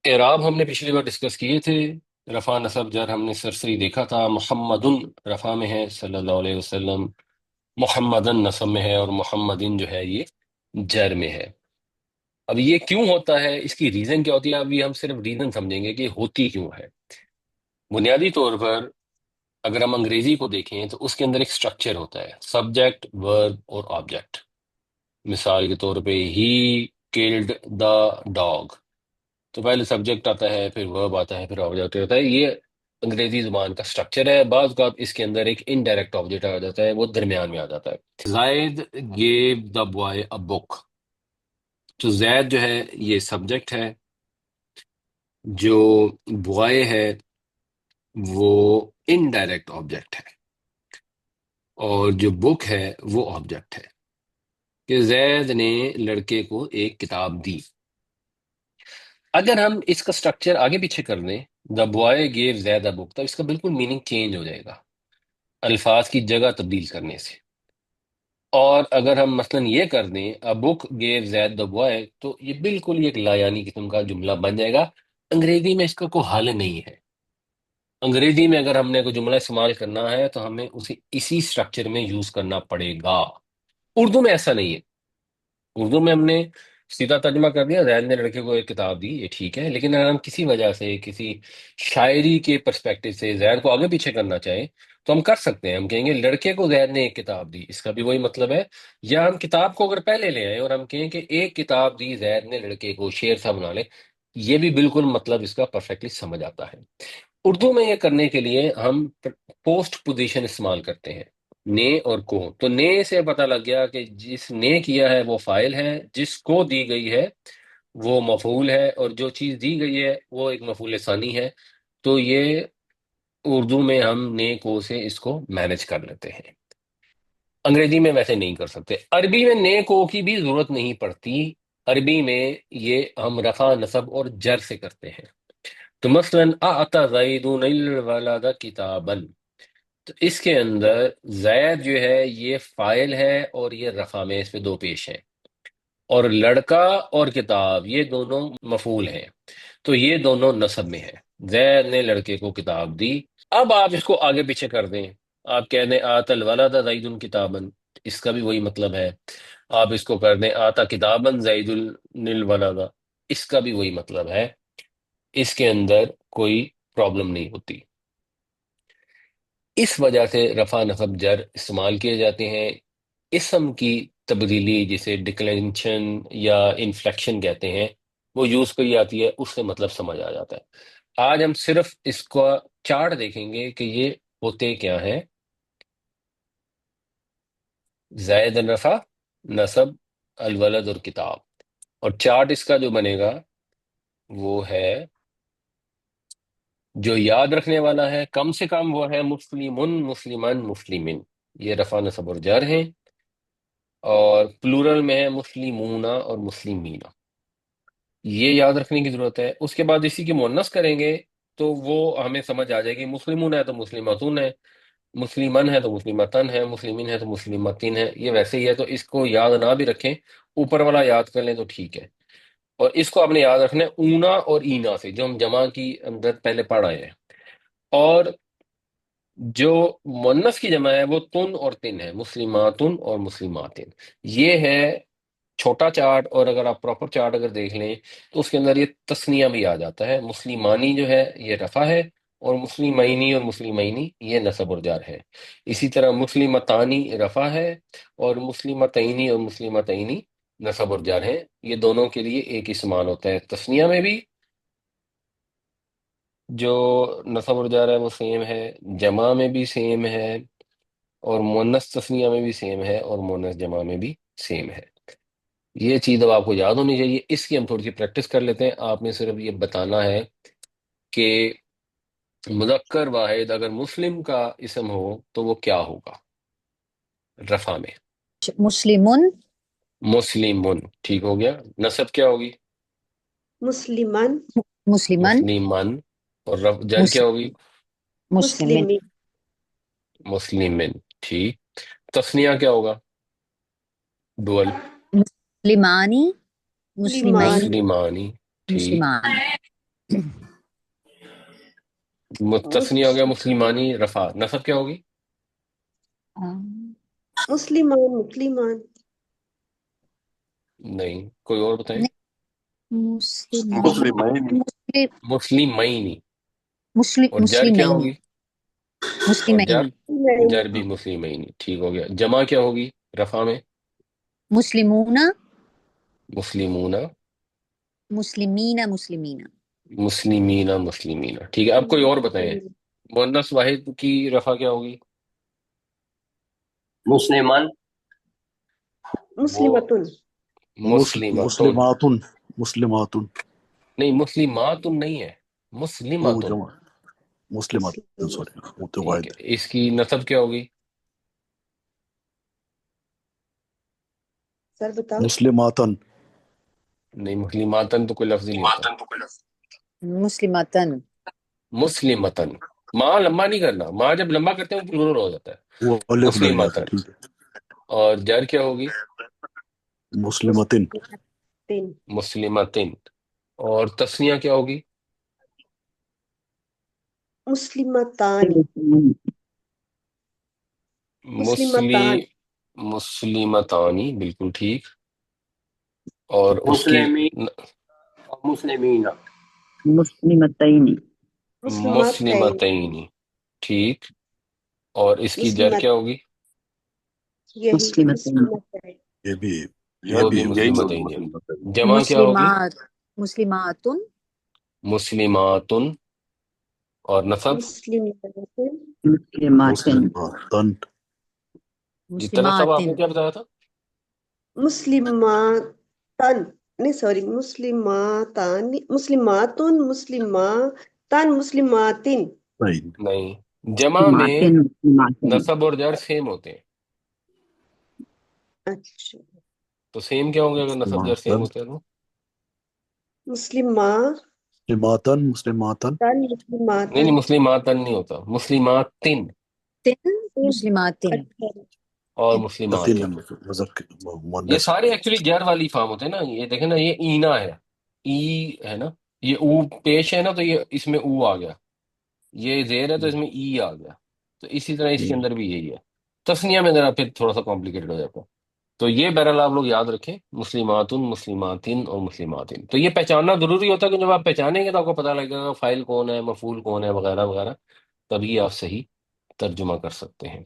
اعراب ہم نے پچھلی بار ڈسکس کیے تھے. رفع نصب جر ہم نے سرسری دیکھا تھا. محمدن رفع میں ہے صلی اللہ علیہ وسلم، محمدن نصب میں ہے، اور محمدن جو ہے یہ جر میں ہے. اب یہ کیوں ہوتا ہے، اس کی ریزن کیا ہوتی ہے، ابھی ہم صرف ریزن سمجھیں گے کہ ہوتی کیوں ہے. بنیادی طور پر اگر ہم انگریزی کو دیکھیں تو اس کے اندر ایک سٹرکچر ہوتا ہے، سبجیکٹ، ورب اور آبجیکٹ. مثال کے طور پہ ہی کلڈ دا ڈاگ، تو پہلے سبجیکٹ آتا ہے، پھر ورب آتا ہے، پھر آبجیکٹ ہوتا ہے. یہ انگریزی زبان کا سٹرکچر ہے. بعض اوقات اس کے اندر ایک انڈائریکٹ آبجیکٹ آ جاتا ہے، وہ درمیان میں آ جاتا ہے. زائد گیو دا بوائے اے بک، تو زید جو ہے یہ سبجیکٹ ہے، جو بوائے ہے وہ انڈائریکٹ آبجیکٹ ہے، اور جو بک ہے وہ آبجیکٹ ہے کہ زید نے لڑکے کو ایک کتاب دی. اگر ہم اس کا سٹرکچر آگے پیچھے کر دیں، دا بوائے گیو زید اے بک، تو اس کا بالکل میننگ چینج ہو جائے گا الفاظ کی جگہ تبدیل کرنے سے. اور اگر ہم مثلا یہ کر دیں اے بک گیو زید دا بوائے، تو یہ بالکل ایک لایانی قسم کا جملہ بن جائے گا. انگریزی میں اس کا کوئی حل نہیں ہے. انگریزی میں اگر ہم نے کوئی جملہ استعمال کرنا ہے تو ہمیں اسے اسی سٹرکچر میں یوز کرنا پڑے گا. اردو میں ایسا نہیں ہے. اردو میں ہم نے سیدھا ترجمہ کر دیا، زید نے لڑکے کو ایک کتاب دی، یہ ٹھیک ہے. لیکن اگر ہم کسی وجہ سے، کسی شاعری کے پرسپیکٹو سے زید کو آگے پیچھے کرنا چاہیں تو ہم کر سکتے ہیں. ہم کہیں گے لڑکے کو زید نے ایک کتاب دی، اس کا بھی وہی مطلب ہے. یا ہم کتاب کو اگر پہلے لے آئیں اور ہم کہیں کہ ایک کتاب دی زید نے لڑکے کو، شعر سا بنا لیں، یہ بھی بالکل مطلب اس کا پرفیکٹلی سمجھ آتا ہے. اردو میں یہ کرنے کے لیے ہم پوسٹ پوزیشن استعمال کرتے ہیں، نے اور کو. تو نے سے پتہ لگ گیا کہ جس نے کیا ہے وہ فاعل ہے، جس کو دی گئی ہے وہ مفعول ہے، اور جو چیز دی گئی ہے وہ ایک مفعول ثانی ہے. تو یہ اردو میں ہم نے کو سے اس کو مینج کر لیتے ہیں. انگریزی میں ویسے نہیں کر سکتے. عربی میں نے کو کی بھی ضرورت نہیں پڑتی. عربی میں یہ ہم رفع نصب اور جر سے کرتے ہیں. تو مثلا اعطى زید الولد کتابا، تو اس کے اندر زید جو ہے یہ فاعل ہے اور یہ رفع میں اس پہ دو پیش ہیں، اور لڑکا اور کتاب یہ دونوں مفعول ہیں، تو یہ دونوں نصب میں ہیں. زید نے لڑکے کو کتاب دی. اب آپ اس کو آگے پیچھے کر دیں، آپ کہہ دیں آت الولد زید کتابا، اس کا بھی وہی مطلب ہے. آپ اس کو کر دیں آتا کتابا زید الولد، اس کا بھی وہی مطلب ہے. اس کے اندر کوئی پرابلم نہیں ہوتی. اس وجہ سے رفع نصب جر استعمال کیے جاتے ہیں. اسم کی تبدیلی جسے ڈکلینشن یا انفلیکشن کہتے ہیں، وہ یوز کی جاتی ہے، اس سے مطلب سمجھ آ جاتا ہے. آج ہم صرف اس کا چارٹ دیکھیں گے کہ یہ ہوتے کیا ہیں. زائد رفع، نصب، الولد اور کتاب. اور چارٹ اس کا جو بنے گا وہ ہے، جو یاد رکھنے والا ہے کم سے کم، وہ ہے مسلمن، مسلمان، مسلمن، یہ رفع نصب اور جر ہیں. اور پلورل میں ہے مسلمون اور مسلمین، یہ یاد رکھنے کی ضرورت ہے. اس کے بعد اسی کی مؤنث کریں گے تو وہ ہمیں سمجھ آ جائے گی. مسلمون ہے تو مسلماتون ہے، مسلمان ہے تو مسلمتن ہے، مسلمین ہے تو مسلمتین ہے. یہ ویسے ہی ہے، تو اس کو یاد نہ بھی رکھیں، اوپر والا یاد کر لیں تو ٹھیک ہے. اور اس کو آپ نے یاد رکھنا ہے اونا اور اینا سے، جو ہم جمع کی اندر پہلے پڑھ آئے ہیں. اور جو مؤنث کی جمع ہے وہ تن اور تن ہے، مسلماتن اور مسلماتن. یہ ہے چھوٹا چارٹ. اور اگر آپ پراپر چارٹ اگر دیکھ لیں تو اس کے اندر یہ تسنیہ بھی آ جاتا ہے. مسلمانی جو ہے یہ رفع ہے، اور مسلمینی اور مسلمینی یہ نصب اور جر ہے. اسی طرح مسلمتانی رفع ہے، اور مسلمتینی اور مسلمتینی نصب اور جر ہیں. یہ دونوں کے لیے ایک ہی سمان ہوتا ہے. تسنیہ میں بھی جو نصب اور جر ہے وہ سیم ہے، جمع میں بھی سیم ہے، اور مؤنث تسنیہ میں بھی سیم ہے، اور مؤنث جمع میں بھی سیم ہے. یہ چیز اب آپ کو یاد ہونی چاہیے. اس کی ہم تھوڑی سی پریکٹس کر لیتے ہیں. آپ نے صرف یہ بتانا ہے کہ مذکر واحد اگر مسلم کا اسم ہو تو وہ کیا ہوگا رفع میں. مسلمن، مسلمن، ٹھیک ہو گیا. نصب کیا ہوگی؟ مسلمان، مسلمن، مسلمن. اور جر کیا ہوگی؟ مسلمن، مسلمی، مسلمن، ٹھیک. تثنیہ کیا ہوگا؟ ڈوئل. مسلمانی، مسلمین، مسلمان، مسلمانی، ٹھیک. مسلمان. تثنیہ ہو گیا مسلمانی، رفع، نصب کیا ہوگی؟ مسلمان مسلمان نہیں، کوئی اور بتائیں۔ مسلمین مسلمینی، اور جر کیا مسلمین ہوگی؟ اور مسلمین جر، جر بھی مسلمینی، ٹھیک ہو گیا۔ جمع کیا ہوگی رفع میں؟ مسلمون مسلمون، مسلمین مسلمین مسلمین مسلمین، ٹھیک ہے۔ اب کوئی اور بتائیں، مؤنث واحد کی رفع کیا ہوگی؟ مسلمان، مسلمتن مسلمتن، مسلماتن، مسلماتن، نہیں مسلمات نہیں ہے، وہ مسلمتن، جمع، مسلماتن، سوری وہ تو ٹھیک واحد ہے۔ ہے۔ اس کی نصب کیا ہوگی؟ سر بتاؤ۔ مسلماتن، نہیں، مسلماتن تو کوئی لفظ ہی نہیں ہوتا، مسلمتن مسلمتن، ماں لمبا نہیں کرنا، ماں جب لمبا کرتے ہیں وہ پلورل ہو جاتا ہے۔ وہ الف ڈل جاتا ہے، مسلمتن، ٹھیک ہے۔ اور جر کیا ہوگی؟ مسلمتن، تین مسلمتن، اور تثنیہ کیا ہوگی؟ مسلمتان مسلمتان مسلمتانی، بالکل ٹھیک۔ اور اس کی مسلمین اور مسلمین، مسلمتین مسلمتین مسلمتین، ٹھیک۔ اور اس کی جر مسلمت کیا ہوگی؟ یہی مسلمتین مسلمتین یہ بھی وہ بھی یہی مسلمتین ہے۔ جمع کیا ہوگی؟ مسلمات مسلماتن مسلماتن، اور نصب مسلمتن مسلماتن مسلماتن، جتنا نصب آپ نے مسلماتن کیا بتایا تھا؟ مسلماتن نہیں سوری مسلماتان مسلماتن مسلماتن مسلماتن صحیح۔ نہیں، جمع میں مسلماتن مسلماتن نصب اور جر سیم ہوتے ہیں، اچھا تو سیم کیا ہوں گے اگر نصب جر سیم مسلماتن، ہوتے ہیں تو؟ مسلماتن مسلماتن، مسلماتن، نہیں مسلماتن مسلماتن نہیں ہوتا، مسلماتن مسلماتن اچھا اور تین مسلماتن۔ مذکر یہ مؤنث، سارے ایکچولی جر والی فارم ہوتے ہیں نا، یہ دیکھیں نا، یہ اینا ہے، ای ہے نا، یہ او پیش ہے نا، تو یہ اس میں او آ گیا، یہ زیر ہے تو اس میں ای آ گیا، تو اسی طرح اس کے اندر بھی یہی ہے۔ تسنیہ میں ذرا پھر تھوڑا سا کمپلیکیٹڈ ہو جاتا ہے۔ تو یہ بہرحال آپ لوگ یاد رکھیں، مسلماتن، مسلماتن اور مسلماتن۔ تو یہ پہچاننا ضروری ہوتا ہے کہ جب آپ پہچانیں گے تو آپ کو پتہ لگے گا فائل کون ہے، مفعول کون ہے، وغیرہ وغیرہ، تبھی آپ صحیح ترجمہ کر سکتے ہیں۔